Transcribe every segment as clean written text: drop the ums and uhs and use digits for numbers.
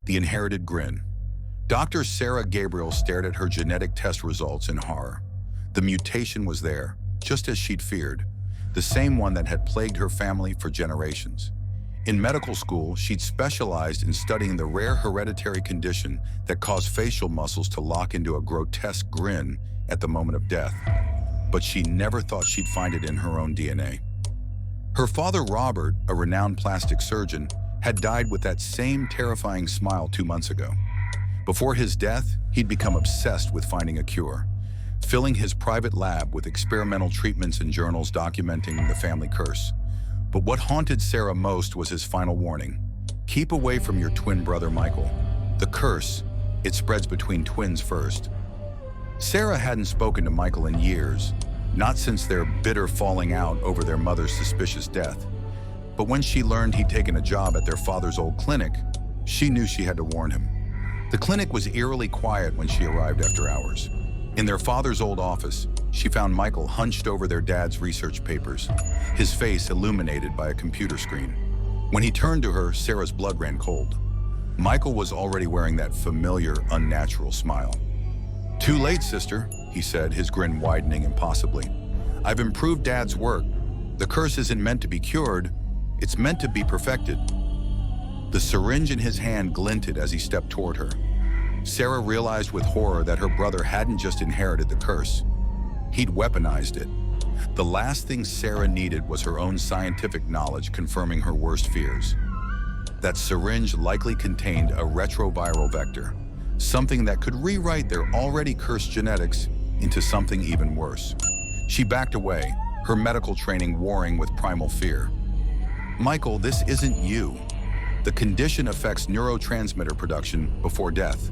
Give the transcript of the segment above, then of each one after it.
the inherited Grin. Dr. Sarah Gabriel stared at her genetic test results in horror. The mutation was there, just as she'd feared, the same one that had plagued her family for generations. In medical school, she'd specialized in studying the rare hereditary condition that caused facial muscles to lock into a grotesque grin at the moment of death. But she never thought she'd find it in her own DNA. Her father, Robert, a renowned plastic surgeon, had died with that same terrifying smile 2 months ago. Before his death, he'd become obsessed with finding a cure, filling his private lab with experimental treatments and journals documenting the family curse. But what haunted Sarah most was his final warning. Keep away from your twin brother, Michael. The curse, it spreads between twins first. Sarah hadn't spoken to Michael in years, not since their bitter falling out over their mother's suspicious death. But when she learned he'd taken a job at their father's old clinic, she knew she had to warn him. The clinic was eerily quiet when she arrived after hours. In their father's old office, she found Michael hunched over their dad's research papers, his face illuminated by a computer screen. When he turned to her, Sarah's blood ran cold. Michael was already wearing that familiar, unnatural smile. "Too late, sister," he said, his grin widening impossibly. "I've improved Dad's work. The curse isn't meant to be cured, it's meant to be perfected." The syringe in his hand glinted as he stepped toward her. Sarah realized with horror that her brother hadn't just inherited the curse. He'd weaponized it. The last thing Sarah needed was her own scientific knowledge confirming her worst fears. That syringe likely contained a retroviral vector, something that could rewrite their already cursed genetics into something even worse. She backed away, her medical training warring with primal fear. "Michael, this isn't you. The condition affects neurotransmitter production before death.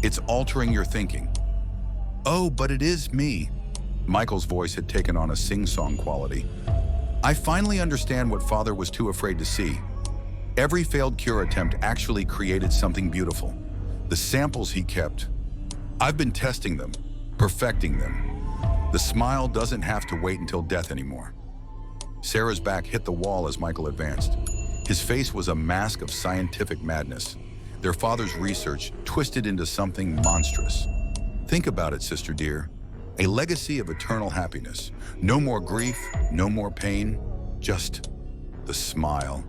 It's altering your thinking." "Oh, but it is me." Michael's voice had taken on a sing-song quality. "I finally understand what Father was too afraid to see. Every failed cure attempt actually created something beautiful. The samples he kept. I've been testing them, perfecting them. The smile doesn't have to wait until death anymore." Sarah's back hit the wall as Michael advanced. His face was a mask of scientific madness, their father's research twisted into something monstrous. "Think about it, sister dear. A legacy of eternal happiness. No more grief, no more pain, just the smile."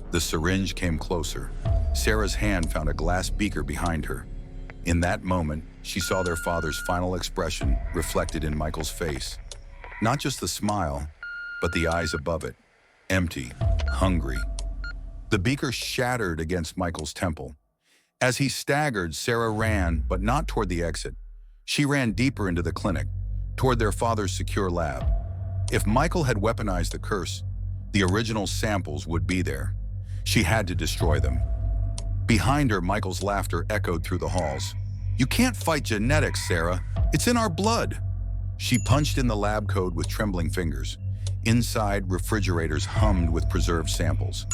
The syringe came closer. Sarah's hand found a glass beaker behind her. In that moment, she saw their father's final expression reflected in Michael's face. Not just the smile, but the eyes above it. Empty, hungry. The beaker shattered against Michael's temple. As he staggered, Sarah ran, but not toward the exit. She ran deeper into the clinic, toward their father's secure lab. If Michael had weaponized the curse, the original samples would be there. She had to destroy them. Behind her, Michael's laughter echoed through the halls. "You can't fight genetics, Sarah. It's in our blood." She punched in the lab code with trembling fingers. Inside, refrigerators hummed with preserved samples.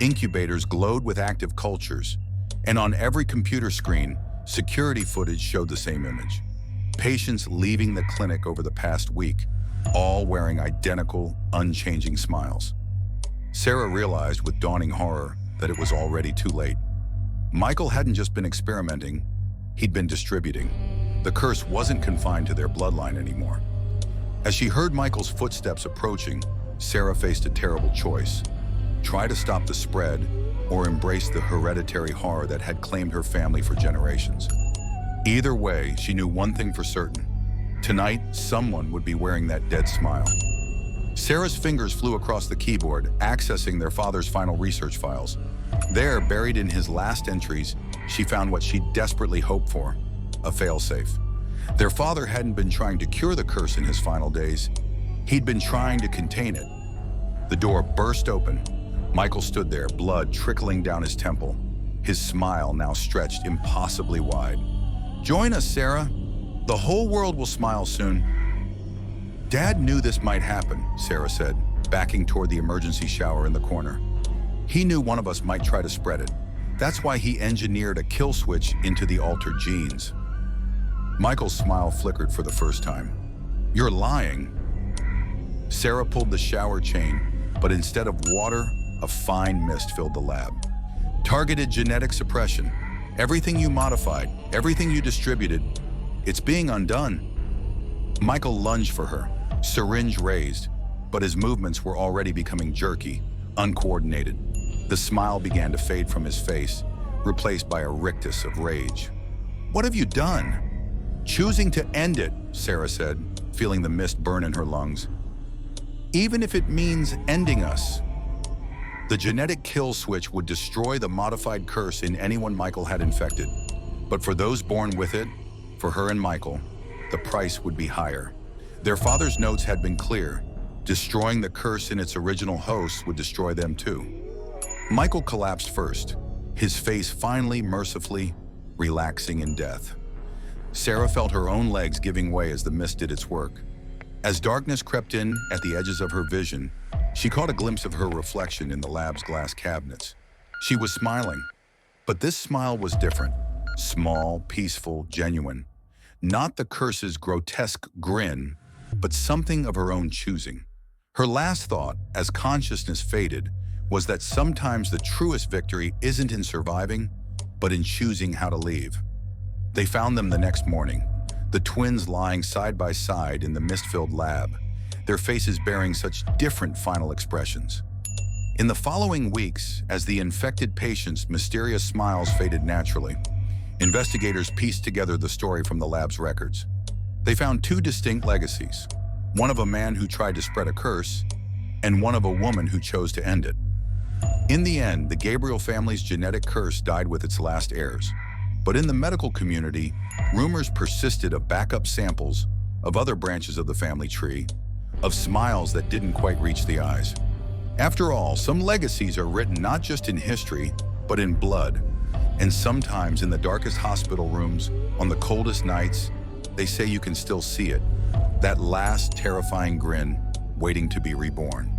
Incubators glowed with active cultures. And on every computer screen, security footage showed the same image. Patients leaving the clinic over the past week, all wearing identical, unchanging smiles. Sarah realized with dawning horror that it was already too late. Michael hadn't just been experimenting, he'd been distributing. The curse wasn't confined to their bloodline anymore. As she heard Michael's footsteps approaching, Sarah faced a terrible choice. Try to stop the spread, or embrace the hereditary horror that had claimed her family for generations. Either way, she knew one thing for certain. Tonight, someone would be wearing that dead smile. Sarah's fingers flew across the keyboard, accessing their father's final research files. There, buried in his last entries, she found what she desperately hoped for, a failsafe. Their father hadn't been trying to cure the curse in his final days. He'd been trying to contain it. The door burst open. Michael stood there, blood trickling down his temple, his smile now stretched impossibly wide. "Join us, Sarah. The whole world will smile soon." "Dad knew this might happen," Sarah said, backing toward the emergency shower in the corner. "He knew one of us might try to spread it. That's why he engineered a kill switch into the altered genes." Michael's smile flickered for the first time. "You're lying." Sarah pulled the shower chain, but instead of water, a fine mist filled the lab. Targeted genetic suppression. Everything you modified, everything you distributed, it's being undone. Michael lunged for her, syringe raised, but his movements were already becoming jerky, uncoordinated. The smile began to fade from his face, replaced by a rictus of rage. "What have you done?" "Choosing to end it," Sarah said, feeling the mist burn in her lungs. "Even if it means ending us." The genetic kill switch would destroy the modified curse in anyone Michael had infected. But for those born with it, for her and Michael, the price would be higher. Their father's notes had been clear. Destroying the curse in its original host would destroy them too. Michael collapsed first, his face finally, mercifully, relaxing in death. Sarah felt her own legs giving way as the mist did its work. As darkness crept in at the edges of her vision, she caught a glimpse of her reflection in the lab's glass cabinets. She was smiling, but this smile was different. Small, peaceful, genuine. Not the curse's grotesque grin, but something of her own choosing. Her last thought, as consciousness faded, was that sometimes the truest victory isn't in surviving, but in choosing how to leave. They found them the next morning, the twins lying side by side in the mist-filled lab, their faces bearing such different final expressions. In the following weeks, as the infected patient's mysterious smiles faded naturally, investigators pieced together the story from the lab's records. They found two distinct legacies, one of a man who tried to spread a curse, and one of a woman who chose to end it. In the end, the Gabriel family's genetic curse died with its last heirs. But in the medical community, rumors persisted of backup samples, of other branches of the family tree, of smiles that didn't quite reach the eyes. After all, some legacies are written not just in history, but in blood. And sometimes in the darkest hospital rooms, on the coldest nights, they say you can still see it, that last terrifying grin waiting to be reborn.